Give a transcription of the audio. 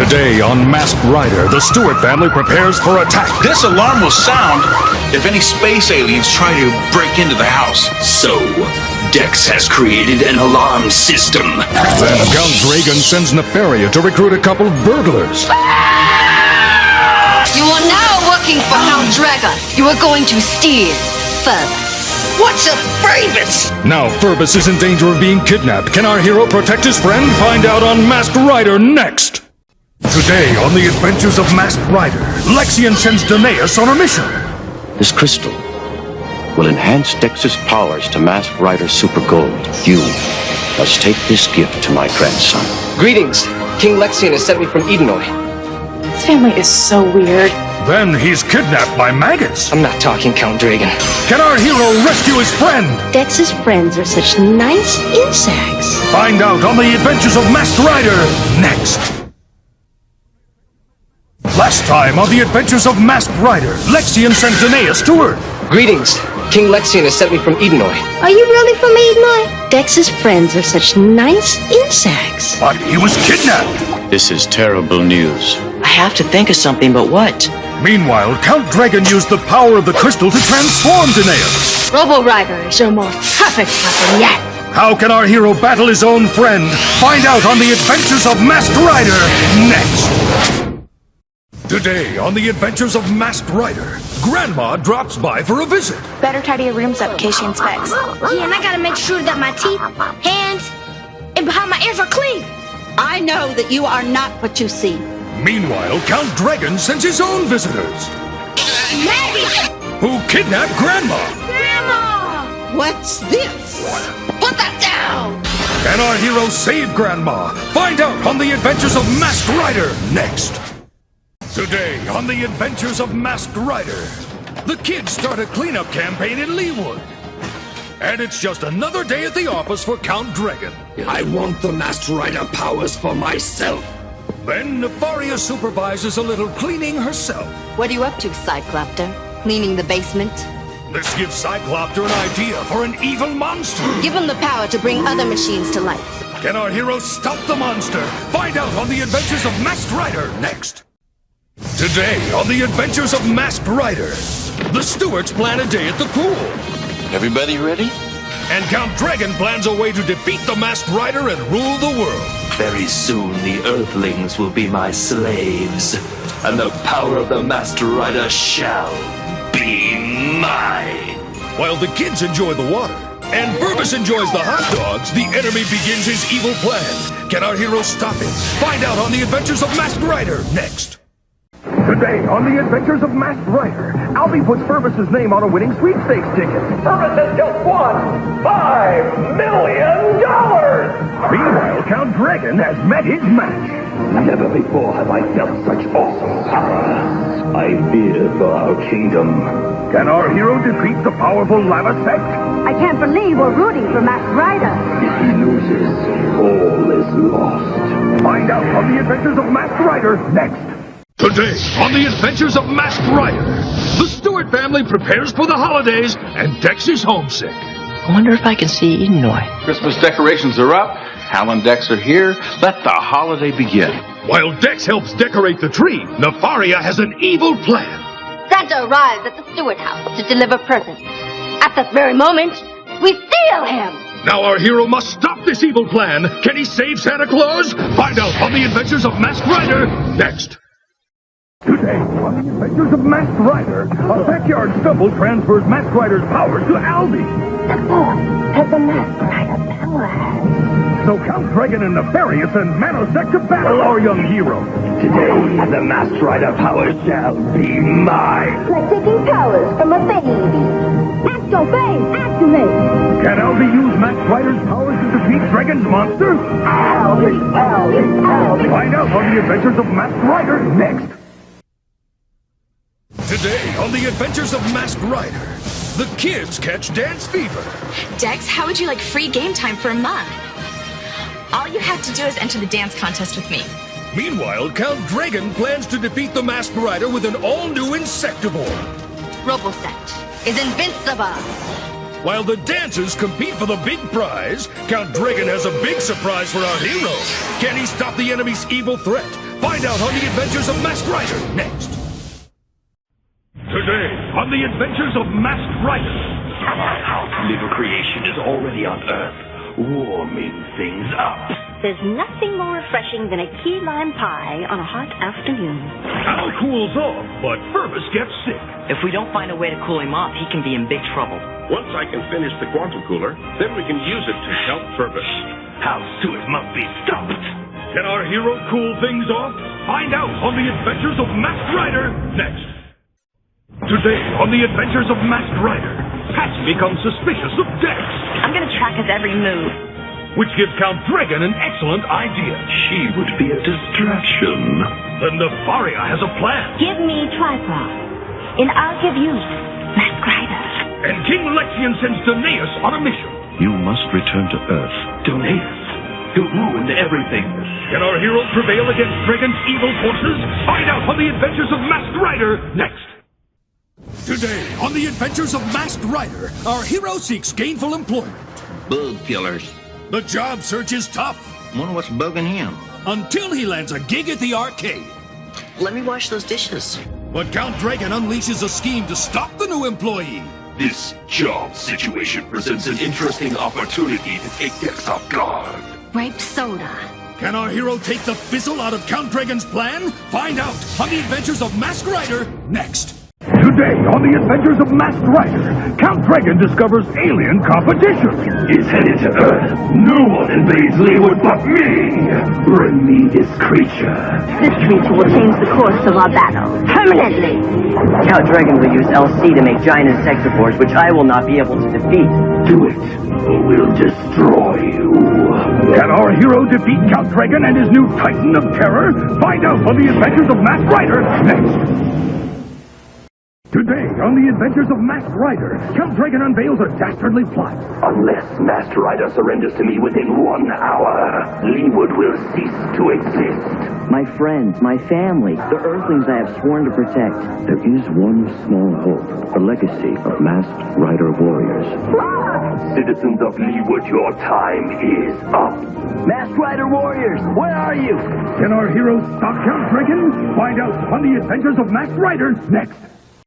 Today on Masked Rider, the Stewart family prepares for attack. This alarm will sound if any space aliens try to break into the house. So, Dex has created an alarm system. Then Count Dragon sends Nefaria to recruit a couple of burglars. You are now working for Count Dragon. You are going to steal Furbus. What's a Furbus? Now Furbus is in danger of being kidnapped. Can our hero protect his friend? Find out on Masked Rider next. Today on the adventures of Masked Rider, Lexian sends Danaeus on a mission. This crystal will enhance Dex's powers to Masked Rider Super Gold. You must take this gift to my grandson. Greetings. King Lexian has sent me from Edenoi. This family is so weird. Then he's kidnapped by maggots. I'm not talking Count Dragon. Can our hero rescue his friend? Dex's friends are such nice insects. Find out on the adventures of Masked Rider next. Last time on the adventures of Masked Rider, Lexian sent Danaeus to Earth. Greetings. King Lexian has sent me from Edenoi. Are you really from Edenoi? Dex's friends are such nice insects. But he was kidnapped. This is terrible news. I have to think of something, but what? Meanwhile, Count Dragon used the power of the crystal to transform Danaeus. Robo Rider is your most perfect weapon yet. How can our hero battle his own friend? Find out on the adventures of Masked Rider next. Today on the adventures of Masked Rider, Grandma drops by for a visit. Better tidy your rooms up in case she inspects. Yeah, and I gotta make sure that my teeth, hands, and behind my ears are clean. I know that you are not what you see. Meanwhile, Count Dragon sends his own visitors. Maggie! Who kidnapped Grandma. Grandma! What's this? Put that down! Can our hero save Grandma? Find out on the adventures of Masked Rider next. Today on the adventures of Masked Rider, the kids start a cleanup campaign in Leewood. And it's just another day at the office for Count Dragon. I want the Masked Rider powers for myself. Then Nefaria supervises a little cleaning herself. What are you up to, Cyclopter? Cleaning the basement? This gives Cyclopter an idea for an evil monster. Give him the power to bring other machines to life. Can our hero stop the monster? Find out on the adventures of Masked Rider next. Today on the adventures of Masked Rider, the Stewarts plan a day at the pool. Everybody ready? And Count Dragon plans a way to defeat the Masked Rider and rule the world. Very soon the Earthlings will be my slaves, and the power of the Masked Rider shall be mine. While the kids enjoy the water, and Furbus enjoys the hot dogs, the enemy begins his evil plan. Can our hero stop him? Find out on the adventures of Masked Rider next. Today, on the adventures of Masked Rider, Albie puts Furbus's name on a winning sweepstakes ticket. Furbus has just won $5 million! Meanwhile, Count Dragon has met his match. Never before have I felt such awesome power. I fear for our kingdom. Can our hero defeat the powerful lava sect? I can't believe we're rooting for Masked Rider. If he loses, all is lost. Find out on the adventures of Masked Rider next. Today, on the adventures of Masked Rider, the Stewart family prepares for the holidays and Dex is homesick. I wonder if I can see Edenoi. Christmas decorations are up. Hal and Dex are here. Let the holiday begin. While Dex helps decorate the tree, Nefaria has an evil plan. Santa arrives at the Stewart house to deliver presents. At this very moment, we steal him! Now our hero must stop this evil plan. Can he save Santa Claus? Find out on the adventures of Masked Rider next. Today, on the adventures of Masked Rider, a backyard stumble transfers Masked Rider's powers to Albie. The force has the Masked Rider power. So Count Dragon and Nefarious and Manosec to battle our young hero. Today, the Masked Rider power shall be mine. Like taking powers from a baby. Astro Bane, activate! Can Albie use Masked Rider's powers to defeat Dragon's monster? Albie! Find out on the adventures of Masked Rider next. Today, on the adventures of Masked Rider, the kids catch dance fever. Dex, how would you like free game time for a month? All you have to do is enter the dance contest with me. Meanwhile, Count Dragon plans to defeat the Masked Rider with an all-new Insectivore. Robosect is invincible. While the dancers compete for the big prize, Count Dragon has a big surprise for our hero. Can he stop the enemy's evil threat? Find out on the Adventures of Masked Rider next. Today, on the Adventures of Masked Rider. Little creation is already on Earth, warming things up. There's nothing more refreshing than a key lime pie on a hot afternoon. Hal cools off, but Furbus gets sick. If we don't find a way to cool him off, he can be in big trouble. Once I can finish the quantum cooler, then we can use it to help Furbus. Hal's suit must be stopped. Can our hero cool things off? Find out on the Adventures of Masked Rider next. Today, on the Adventures of Masked Rider, Pat becomes suspicious of Dex. I'm gonna track his every move. Which gives Count Dragon an excellent idea. She would be a distraction. Then Nefaria has a plan. Give me Triforce, and I'll give you Masked Rider. And King Lexion sends Danaeus on a mission. You must return to Earth. Danaeus, who ruined everything. Can our hero prevail against Dragon's evil forces? Find out on the Adventures of Masked Rider next. Today, on the Adventures of Masked Rider, our hero seeks gainful employment. Bug killers. The job search is tough. Wonder what's bugging him. Until he lands a gig at the arcade. Let me wash those dishes. But Count Dragon unleashes a scheme to stop the new employee. This job situation presents an interesting opportunity to take Dex off guard. Grape soda. Can our hero take the fizzle out of Count Dragon's plan? Find out on the Adventures of Masked Rider next. Today, on the Adventures of Masked Rider, Count Dragon discovers alien competition. Is headed to Earth. No one invades Leewood but me. Bring me this creature. This creature will change the course of our battle permanently. Count Dragon will use LC to make giant insectivores, which I will not be able to defeat. Do it, or we'll destroy you. Can our hero defeat Count Dragon and his new Titan of Terror? Find out on the Adventures of Masked Rider next. Today, on the Adventures of Masked Rider, Count Dragon unveils a dastardly plot. Unless Masked Rider surrenders to me within 1 hour, Leewood will cease to exist. My friends, my family, the Earthlings I have sworn to protect. There is one small hope, the legacy of Masked Rider warriors. Citizens of Leewood, your time is up. Masked Rider warriors, where are you? Can our hero stop Count Dragon? Find out on the Adventures of Masked Rider next.